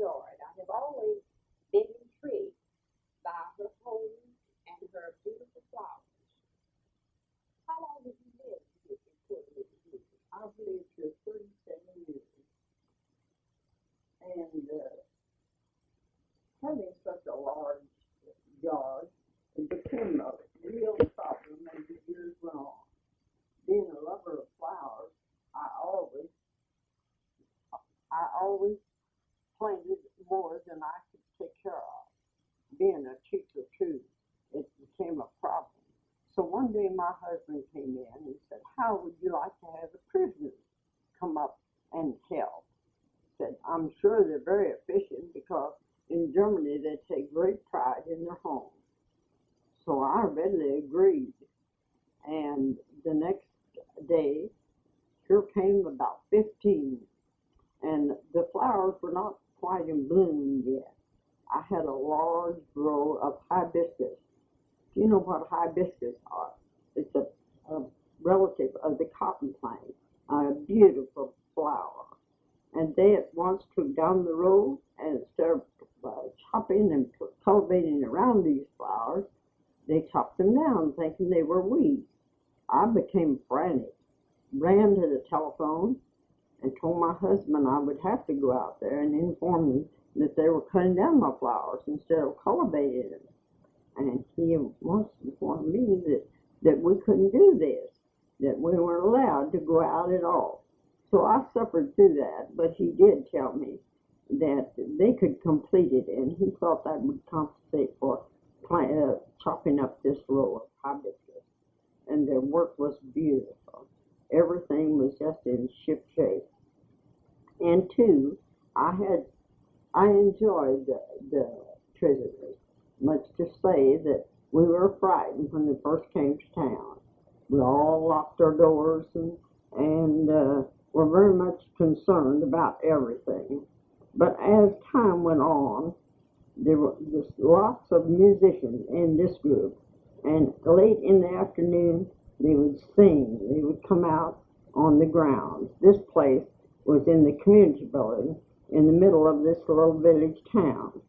enjoyed. I have always been intrigued by her home and her beautiful flowers. How long did you live here in Puerto Rico? I've lived here 37 years, and having such a large yard, it became a real problem as the years went on. Being a lover of flowers, I always planted more than I could take care of. Being a teacher too, it became a problem. So one day my husband came in and said, "How would you like to have the prisoners come up and help?" Said, "I'm sure they're very efficient because in Germany they take great pride in their home." So I readily agreed. And the next day, here came about 15. And the flowers were not quite in bloom yet. I had a large row of hibiscus. Do you know what hibiscus are? It's a relative of the cotton plant, a beautiful flower. And they at once took down the row, and instead of chopping and cultivating around these flowers, they chopped them down thinking they were weeds. I became frantic, ran to the telephone, and told my husband I would have to go out there and inform him that they were cutting down my flowers instead of cultivating them. And he once informed me that we couldn't do this, that we weren't allowed to go out at all. So I suffered through that, but he did tell me that they could complete it, and he thought that would compensate for chopping up this row of hibiscus. And their work was beautiful. Everything was just in ship shape. And two, I enjoyed the prisoners, much to say that we were frightened when they first came to town. We all locked our doors and were very much concerned about everything. But as time went on, there were just lots of musicians in this group, and late in the afternoon they would sing. They would come out on the grounds. This place was in the community building in the middle of this little village town.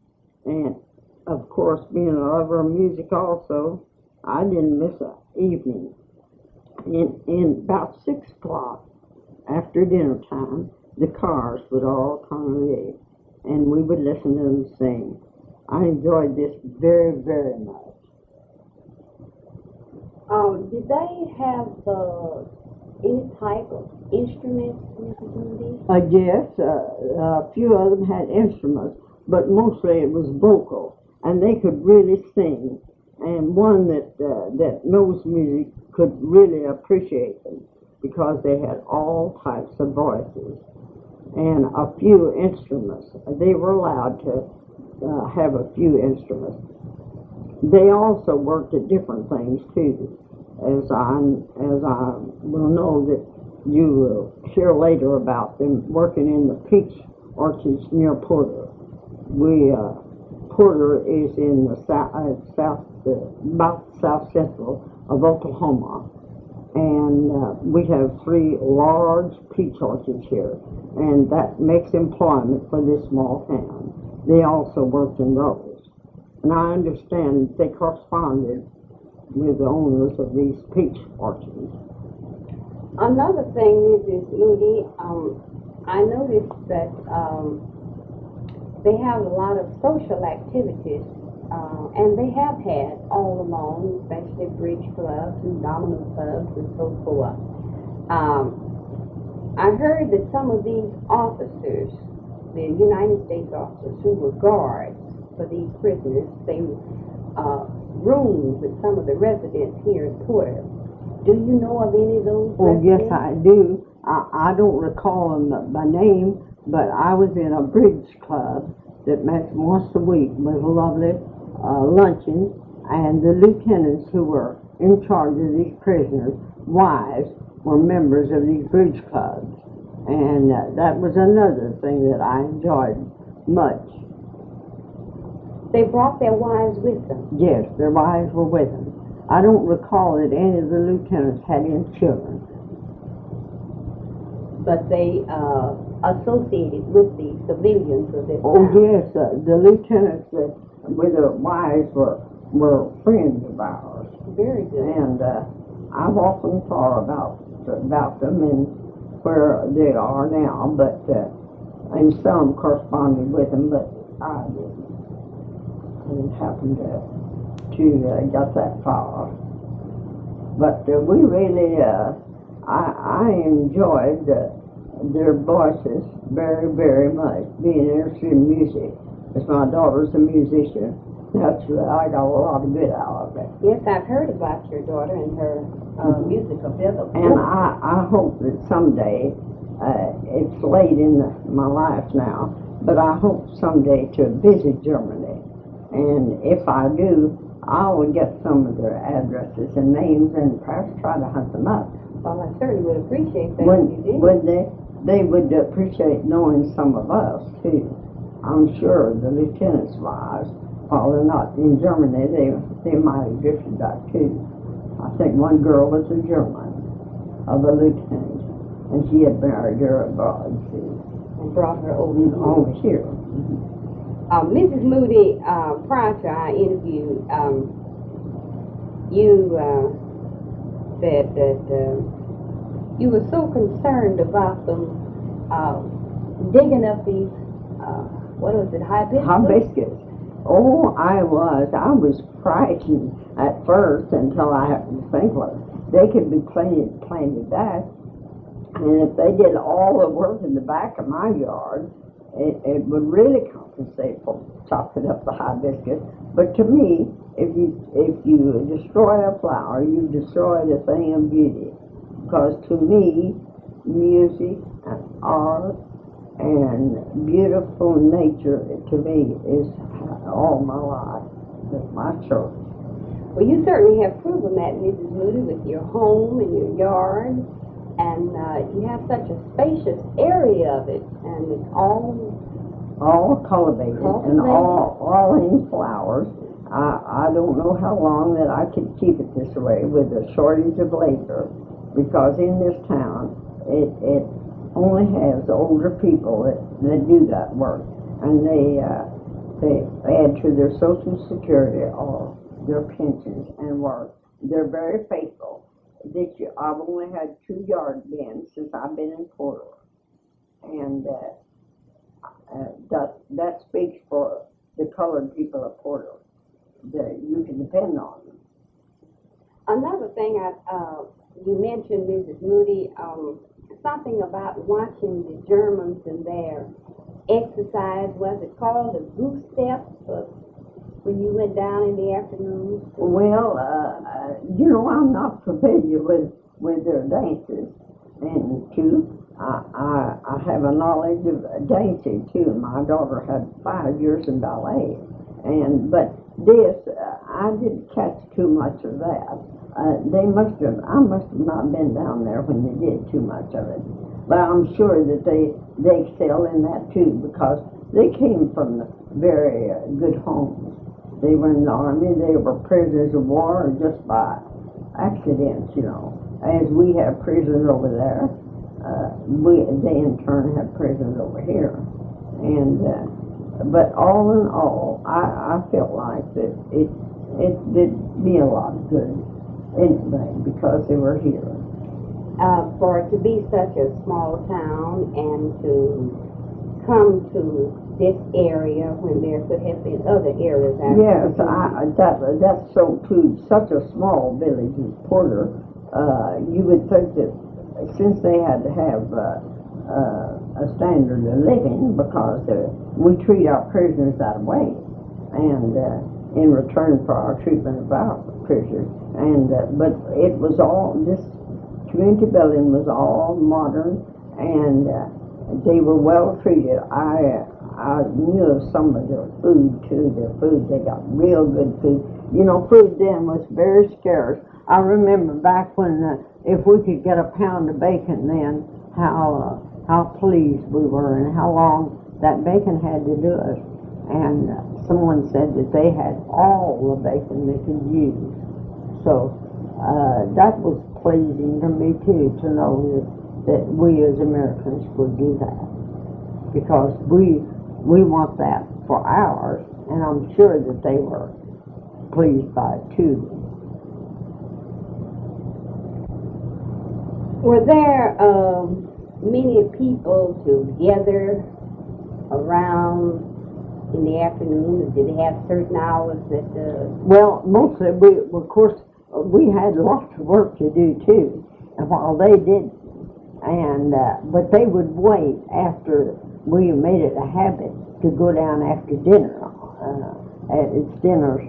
And of course, being a lover of music also, I didn't miss an evening. In about 6 o'clock, after dinner time, the cars would all congregate, and we would listen to them sing. I enjoyed this very, very much. Did they have any type of instruments, Mrs. Moody? Yes, a few of them had instruments, but mostly it was vocal, and they could really sing. And one that knows music could really appreciate them because they had all types of voices and a few instruments. They were allowed to have a few instruments. They also worked at different things too, as I will know that you will hear later about them working in the peach orchards near Porter. Porter is in the about south central of Oklahoma, and we have 3 large peach orchards here, and that makes employment for this small town. They also worked in those, and I understand they corresponded with the owners of these peach orchards. Another thing, Mrs. Moody, I noticed that they have a lot of social activities, and they have had all along, especially bridge clubs and domino clubs and so forth. I heard that some of these officers, the United States officers who were guards for these prisoners, they roomed with some of the residents here in Porter. Do you know of any of those residents? Yes, I do. I don't recall them by name, but I was in a bridge club that met once a week with a lovely luncheon, and the lieutenants who were in charge of these prisoners' wives were members of these bridge clubs, and that was another thing that I enjoyed much. They brought their wives with them? Yes, their wives were with them. I don't recall that any of the lieutenants had any children. But they associated with the civilians of this Oh, town. yes, the lieutenants that with their wives were friends of ours. Very good. And I've often thought about them and where they are now, but and some corresponded with them, but I didn't happen to get that far. But we really, I enjoyed their voices very, very much, being interested in music. As my daughter's a musician, naturally I got a lot of good out of it. Yes, I've heard about your daughter and her musical ability. And I hope that someday, it's late in my life now, but I hope someday to visit Germany. And if I do, I will get some of their addresses and names and perhaps try to hunt them up. Well, I certainly would appreciate that if you did. Would they? They would appreciate knowing some of us, too. I'm sure the lieutenant's wives, while they're not in Germany, they might have drifted back, too. I think one girl was a German of a lieutenant, and she had married her abroad, too. And brought her over here. Mrs. Moody, prior to our interview, you said that you were so concerned about them digging up these, what was it, hibiscus? Hibiscus. Oh, I was frightened at first until I happened to think, well, they could be planted back, and if they did all the work in the back of my yard, it would really compensate for chopping up the hibiscus. But to me, if you destroy a flower, you destroy the thing of beauty. Because to me, music and art and beautiful nature, to me, is all my life. It's my choice. Well, you certainly have proven that, Mrs. Moody, with your home and your yard. And you have such a spacious area of it, and it's all cultivated and all in flowers. I don't know how long that I could keep it this way with a shortage of labor, because in this town it only has older people that do that work, and they add to their Social Security or their pensions and work. They're very faithful. I've only had 2 yard bins since I've been in Porter, and that speaks for the colored people of Porter, that you can depend on them. Another thing you mentioned, Mrs. Moody, something about watching the Germans and their exercise. Was it called the goose step? When you went down in the afternoon? Well, I'm not familiar with their dances, and too, I have a knowledge of dancing too. My daughter had 5 years in ballet, but this I didn't catch too much of that. I must have not been down there when they did too much of it, but I'm sure that they excel in that too, because they came from very good homes. They were in the army, they were prisoners of war just by accidents, as we have prisoners over there. They in turn have prisoners over here. But all in all, I felt like that it did me a lot of good anyway, because they were here. For it to be such a small town and to come to this area when there could have been other areas out there. Yes, that's so too. Such a small village as Porter, you would think that since they had to have a standard of living, because we treat our prisoners that way, and in return for our treatment of our prisoners, but it was all, this community building was all modern, and they were well treated. I knew of some of their food, too. Their food, they got real good food. Food then was very scarce. I remember back when, if we could get a pound of bacon then, how pleased we were and how long that bacon had to do us. And someone said that they had all the bacon they could use. So that was pleasing to me, too, to know that we as Americans would do that. because we want that for ours, and I'm sure that they were pleased by it too. Were there many people together around in the afternoon? Did they have certain hours that? Well, mostly of course, we had lots of work to do too, and while they did, and but they would wait after we made it a habit to go down after dinner. It's dinner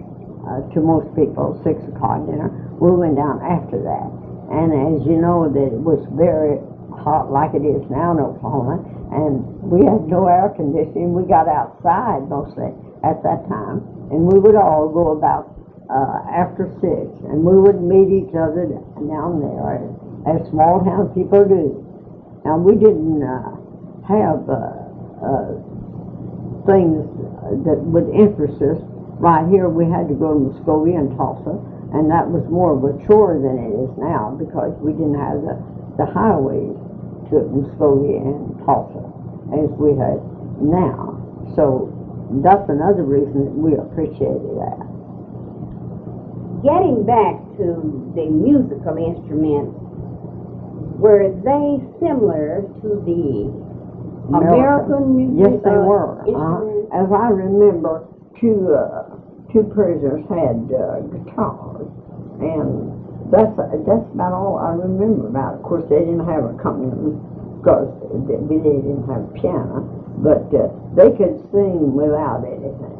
to most people, 6 o'clock dinner. We went down after that, and as you know, that it was very hot like it is now in Oklahoma, and we had no air conditioning. We got outside mostly at that time, and we would all go about after 6, and we would meet each other down there, as small town people do. Now, we didn't have things that would interest us. Right here, we had to go to Muskogee and Tulsa, and that was more of a chore than it is now, because we didn't have the highways to Muskogee and Tulsa as we had now. So that's another reason that we appreciated that. Getting back to the musical instruments, were they similar to the American music? Yes, they were. Instruments? As I remember, two prisoners had guitars, and that's about all I remember about it. Of course, they didn't have accompaniment because they didn't have a piano, but they could sing without anything.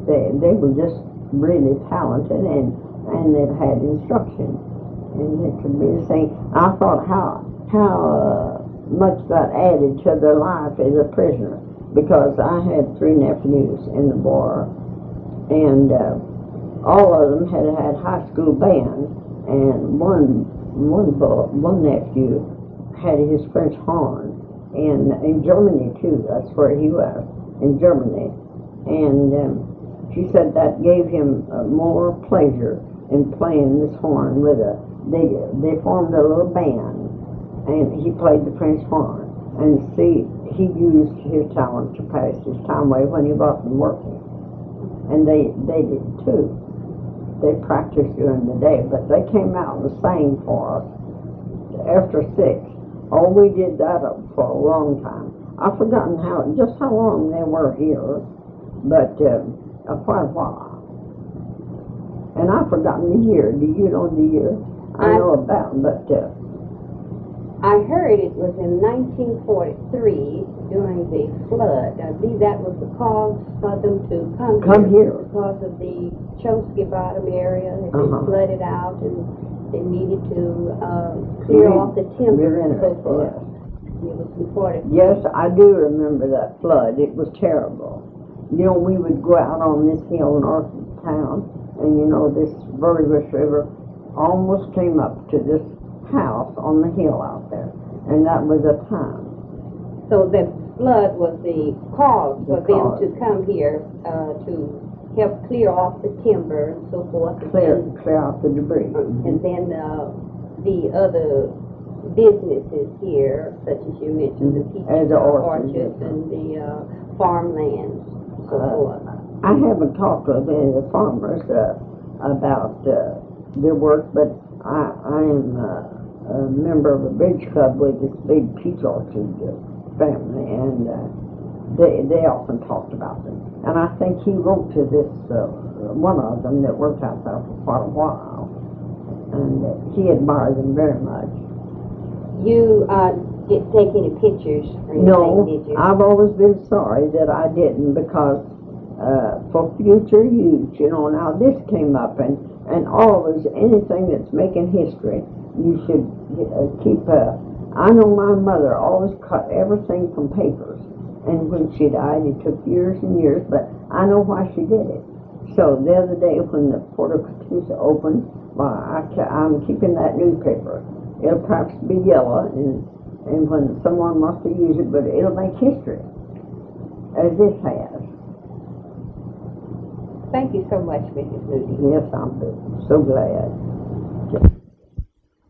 They were just really talented, and they had instruction, and they could really sing. I thought how much that added to their life as a prisoner, because I had 3 nephews in the war, and all of them had high school bands, and one nephew had his French horn, and in Germany too. That's where he was, in Germany, and she said that gave him more pleasure in playing this horn with they formed a little band, and he played the French horn, and see, he used his talent to pass his time away when he wasn't working, and they did too. They practiced during the day, but they came out and sang for us after 6. Oh, we did that for a long time. I've forgotten just how long they were here, but quite a while. And I've forgotten the year. Do you know the year? I know about, but I heard it was in 1943 during the flood. I believe that was the cause for them to come here. Because of the Chosky Bottom area had been flooded out, and they needed to clear off the timber and so forth. Yes. It was important. Yes, I do remember that flood. It was terrible. You know, we would go out on this hill north of town, and you know, this Verdigris River almost came up to this house on the hill out there, and that was a time. So the flood was the cause for them to come here to help clear off the timber and so forth. Clear off the debris. And then the other businesses here, such as you mentioned, the peach orchards and the farmlands, so forth. I haven't talked with any of the farmers about their work, but I am a member of a bridge club with this big peach orchard family, and they often talked about them. And I think he wrote to this one of them that worked out there for quite a while, and he admired them very much. You didn't take any pictures or anything, no, did you? I've always been sorry that I didn't, because for future use, you know, now this came up, and always anything that's making history, you should keep I know my mother always cut everything from papers, and when she died, it took years and years, but I know why she did it. So the other day when the Port of Catoosa opened, I'm keeping that newspaper. It'll perhaps be yellow, and when someone wants to use it, but it'll make history, as this has. Thank you so much, Mrs. Moody. Yes, I'm so glad.